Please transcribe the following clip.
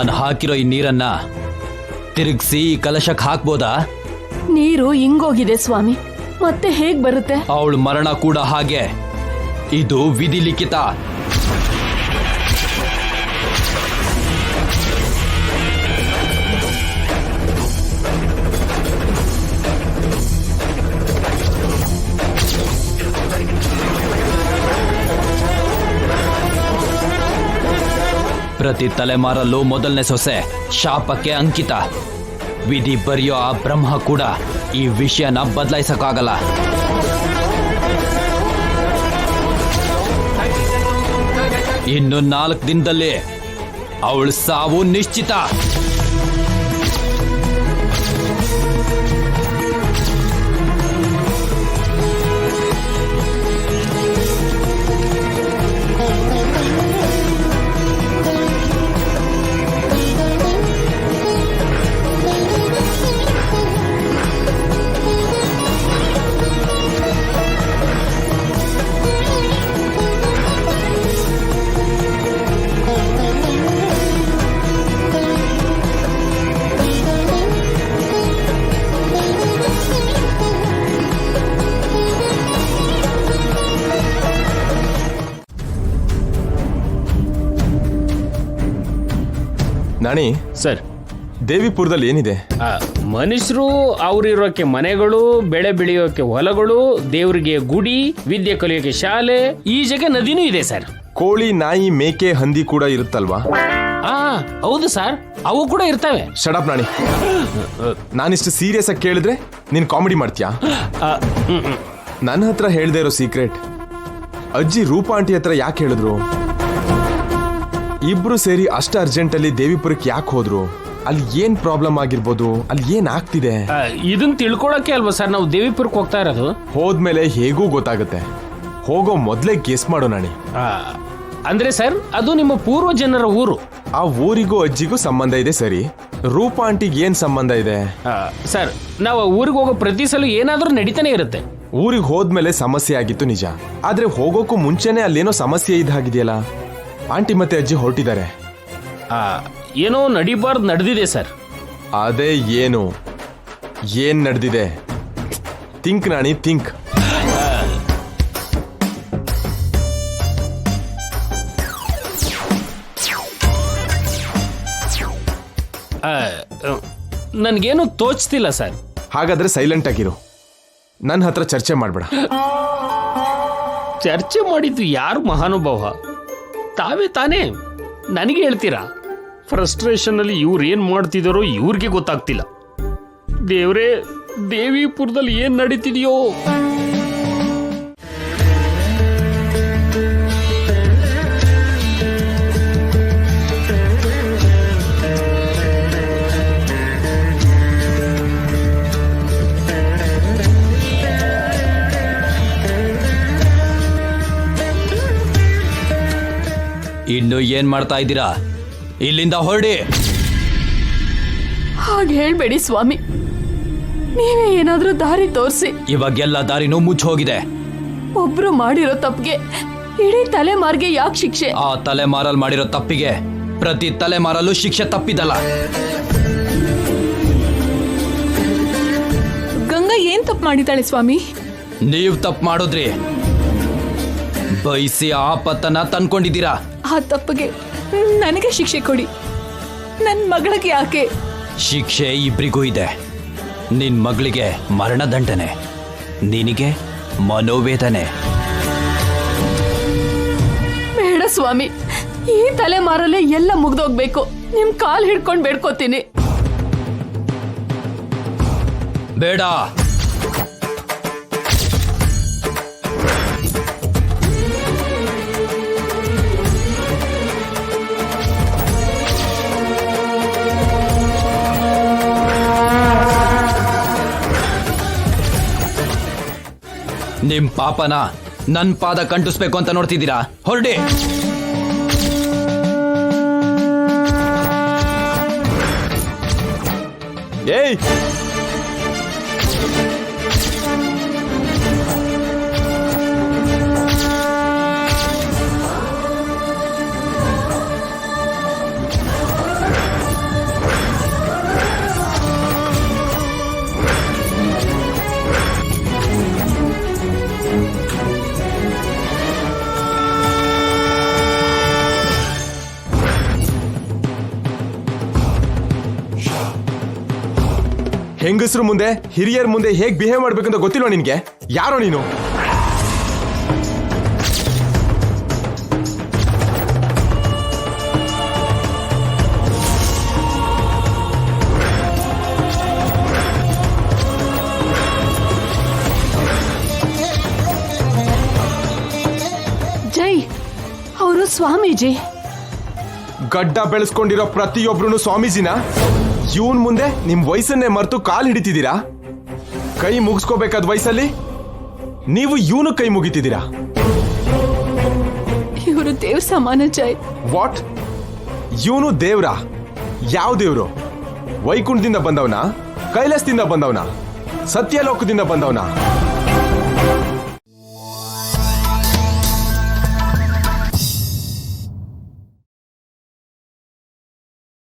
ನಾನು ಹಾಕಿರೋ ಈ ನೀರನ್ನ ತಿರುಗಿಸಿ ಕಲಶಕ್ಕೆ ಹಾಕ್ಬೋದಾ? ನೀರು ಇಂಗೋಗಿದೆ ಸ್ವಾಮಿ, ಮತ್ತೆ ಹೇಗ್ ಬರುತ್ತೆ? ಅವಳು ಮರಣ ಕೂಡ ಹಾಗೆ. ಇದು ವಿಧಿ ಲಿಖಿತ. ಪ್ರತಿ ತಲೆಮಾರಲ್ಲೂ ಮೊದಲನೇ ಸೊಸೆ ಶಾಪಕ್ಕೆ ಅಂಕಿತ. ವಿಧಿ ಬರೆಯೋ ಆ ಬ್ರಹ್ಮ ಕೂಡ ಈ ವಿಷಯನ ಬದಲಾಯಿಸಕ್ಕಾಗಲ್ಲ. ಇನ್ನು 4 ದಿನದಲ್ಲಿ ಅವಳ ಸಾವು ನಿಶ್ಚಿತ. ನಾಣಿ ಸರ್, ದೇವಿಪುರದಲ್ಲಿ ಏನಿದೆ? ಮನುಷ್ಯರು ಅವ್ರಿರೋಕೆ ಮನೆಗಳು, ಬೆಳೆ ಬೆಳೆಯೋಕೆ ಹೊಲಗಳು, ದೇವರಿಗೆ ಗುಡಿ, ವಿದ್ಯೆ ಕಲಿಯೋಕೆ ಶಾಲೆ, ಈಜೆಗೆ ನದಿನೂ ಇದೆ ಸರ್. ಕೋಳಿ, ನಾಯಿ, ಮೇಕೆ, ಹಂದಿ ಕೂಡ ಇರುತ್ತಲ್ವಾ? ಹೌದು ಸರ್, ಅವು ಕೂಡ ಇರ್ತವೆ. ಶಡಪ್ ನಾಣಿ, ನಾನಿಷ್ಟು ಸೀರಿಯಸ್ ಆಗಿ ಕೇಳಿದ್ರೆ ನೀನ್ ಕಾಮಿಡಿ ಮಾಡ್ತೀಯಾ? ನನ್ನ ಹತ್ರ ಹೇಳ್ದೆ ಇರೋ ಸೀಕ್ರೆಟ್ ಅಜ್ಜಿ ರೂಪಾ ಆಂಟಿ ಹತ್ರ ಯಾಕೆ ಹೇಳಿದ್ರು? ಇಬ್ರು ಸೇರಿ ಅಷ್ಟ ಅರ್ಜೆಂಟ್ ಅಲ್ಲಿ ದೇವಿಪುರಕ್ಕೆ ಯಾಕೆ ಹೋದ್ರು? ಅಲ್ಲಿ ಏನ್ ಪ್ರಾಬ್ಲಮ್ ಆಗಿರ್ಬೋದು? ಅಲ್ಲಿ ಏನ್ ಆಗ್ತಿದೆ? ಇದನ್ನ ತಿಳ್ಕೊಳಕ್ಕೆ ಅಲ್ವಾ ಸರ್ ನಾವು ದೇವಿಪುರಕ್ಕೆ ಹೋಗ್ತಾ ಇರೋದು. ಹೋದ್ಮೇಲೆ ಹೇಗೂ ಗೊತ್ತಾಗುತ್ತೆ. ಹೋಗೋ ಮೊದ್ಲೇ ಗೆಸ್ ಮಾಡೋ ನಾಣಿ. ಅಂದ್ರೆ ಸರ್, ಅದು ನಿಮ್ಮ ಪೂರ್ವ ಜನರ ಊರು. ಆ ಊರಿಗೂ ಅಜ್ಜಿಗೂ ಸಂಬಂಧ ಇದೆ ಸರಿ, ರೂಪಾ ಆಂಟಿಗೆ ಏನ್ ಸಂಬಂಧ ಇದೆ? ಸರ್, ನಾವು ಊರಿಗೆ ಹೋಗೋ ಪ್ರತಿ ಸಲ ಏನಾದ್ರೂ ನಡೀತಾನೆ ಇರುತ್ತೆ. ಊರಿಗೆ ಹೋದ್ಮೇಲೆ ಸಮಸ್ಯೆ ಆಗಿತ್ತು ನಿಜ, ಆದ್ರೆ ಹೋಗೋಕ್ಕೂ ಮುಂಚೆನೆ ಅಲ್ಲೇನೋ ಸಮಸ್ಯೆ ಇದ್ದಾಗಿದೆಯಲ್ಲ. ಆಂಟಿ ಮತ್ತೆ ಅಜ್ಜಿ ಹೊರಟಿದ್ದಾರೆ. ಏನೋ ನಡಿಬಾರ್ದು ನಡೆದಿದೆ ಸರ್. ಅದೇ ಏನು? ಏನ್ ನಡೆದಿದೆ? Think Nani, think. ನನ್ಗೇನು ತೋಚ್ತಿಲ್ಲ ಸರ್. ಹಾಗಾದ್ರೆ ಸೈಲೆಂಟ್ ಆಗಿರು, ನನ್ನ ಹತ್ರ ಚರ್ಚೆ ಮಾಡ್ಬೇಡ. ಚರ್ಚೆ ಮಾಡಿದ್ದು ಯಾರು ಮಹಾನುಭಾವ? ತಾವೇ ತಾನೇ ನನಗೆ ಹೇಳ್ತೀರಾ? ಫ್ರಸ್ಟ್ರೇಷನ್ ಅಲ್ಲಿ ಇವ್ರು ಏನ್ ಮಾಡ್ತಿದಾರೋ ಇವ್ರಿಗೆ ಗೊತ್ತಾಗ್ತಿಲ್ಲ. ದೇವ್ರೇ, ದೇವಿಪುರದಲ್ಲಿ ಏನ್ ನಡೀತಿದೆಯೋ? ಇನ್ನು ಏನ್ ಮಾಡ್ತಾ ಇದ್ದೀರಾ? ಇಲ್ಲಿಂದ ಹೊರಡಿ. ಹಾಗೆ ಹೇಳ್ಬೇಡಿ ಸ್ವಾಮಿ, ನೀವೇ ಏನಾದ್ರೂ ದಾರಿ ತೋರಿಸಿ. ಇವಾಗೆಲ್ಲ ದಾರಿನೂ ಮುಚ್ಚ ಹೋಗಿದೆ. ಒಬ್ರು ಮಾಡಿರೋ ತಪ್ಪಿಗೆ ಇಡೀ ತಲೆಮಾರ್ಗೆ ಯಾಕೆ ಶಿಕ್ಷೆ? ಆ ತಲೆಮಾರಲ್ಲಿ ಮಾಡಿರೋ ತಪ್ಪಿಗೆ ಪ್ರತಿ ತಲೆಮಾರಲ್ಲೂ ಶಿಕ್ಷೆ ತಪ್ಪಿದಲ್ಲ. ಗಂಗಾ ಏನ್ ತಪ್ಪು ಮಾಡಿದ್ದಾಳೆ ಸ್ವಾಮಿ? ನೀವು ತಪ್ಪು ಮಾಡಿದ್ರಿ, ಬಯಸಿ ಆಪತ್ತನ್ನ ತಂದ್ಕೊಂಡಿದ್ದೀರಾ. ಆ ತಪ್ಪಿಗೆ ನನಗೆ ಶಿಕ್ಷೆ ಕೊಡಿ, ನನ್ನ ಮಗಳಿಗೆ ಯಾಕೆ? ಶಿಕ್ಷೆ ಇಬ್ರಿಗೂ ಇದೆ. ನಿನ್ ಮಗಳಿಗೆ ಮರಣದಂಡನೆ, ನಿನಗೆ ಮನೋವೇದನೆ. ಬೇಡ ಸ್ವಾಮಿ, ಈ ತಲೆಮಾರಲ್ಲೇ ಎಲ್ಲ ಮುಗ್ದೋಗ್ಬೇಕು. ನಿಮ್ ಕಾಲ್ ಹಿಡ್ಕೊಂಡು ಬೇಡ್ಕೋತೀನಿ. ಬೇಡ. ನಿಮ್ ಪಾಪನ ನನ್ ಪಾದ ಕಂಟಿಸ್ಬೇಕು ಅಂತ ನೋಡ್ತಿದ್ದೀರಾ? ಹೊರಡಿ. ಏಯ್, ಹೆಂಗಸ್ರು ಮುಂದೆ ಹಿರಿಯರ ಮುಂದೆ ಹೇಗ್ ಬಿಹೇವ್ ಮಾಡ್ಬೇಕಂತ ಗೊತ್ತಿಲ್ವಾ ನಿನ್ಗೆ? ಯಾರೋ ನೀನು? ಜೈ, ಅವರು ಸ್ವಾಮೀಜಿ. ಗಡ್ಡ ಬೆಳೆಸ್ಕೊಂಡಿರೋ ಪ್ರತಿಯೊಬ್ರು ಸ್ವಾಮೀಜಿನ ಇವನ್ ಮುಂದೆ ನಿಮ್ ವಯಸ್ಸನ್ನೇ ಮರೆತು ಕಾಲ್ ಹಿಡಿತಿದ್ದೀರಾ? ಕೈ ಮುಗಿಸ್ಕೋಬೇಕಾದ ವಯಸ್ಸಲ್ಲಿ ನೀವು ಇವನು ಕೈ ಮುಗಿತಿದ್ದೀರಾ? ಇವರು ದೇವ್ ಸಮಾನ ಜೈ. ವಾಟ್? ಇವನು ದೇವ್ರ? ಯಾವ ದೇವ್ರು? ವೈಕುಂಠದಿಂದ ಬಂದವನ? ಕೈಲಾಸದಿಂದ ಬಂದವನ? ಸತ್ಯಲೋಕದಿಂದ ಬಂದವನ?